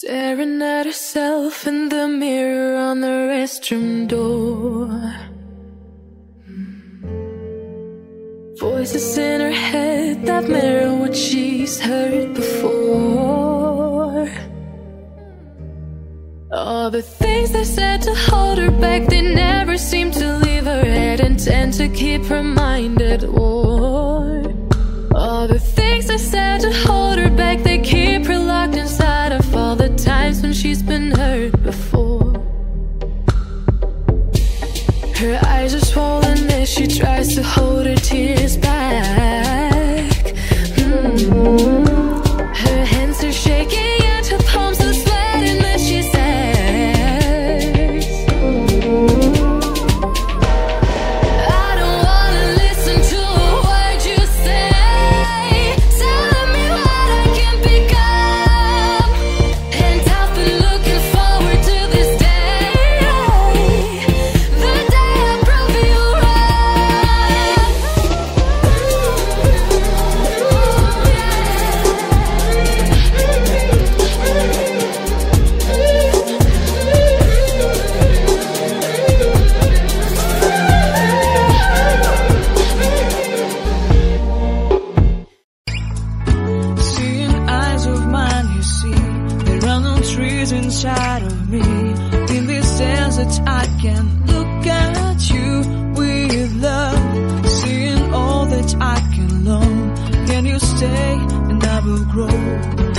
Staring at herself in the mirror on the restroom door. Voices in her head that mirror what she's heard before. All the things they said to hold her back, they never seem to leave her head and tend to keep her mind at war. All the things they said to hold her back, they keep her locked inside of all the times when she's been hurt before. Her eyes are swollen as she tries to hold her tears back. Her hands are shaking and her palms are sweating as she says, I don't wanna listen to a word you say, telling me what I can become. And I've been looking forward to this day, the day I prove you Seeing eyes of mine, you see, there are no trees inside of me. In this sense that I can look at you with love, seeing all that I can learn. Can you stay and I will grow?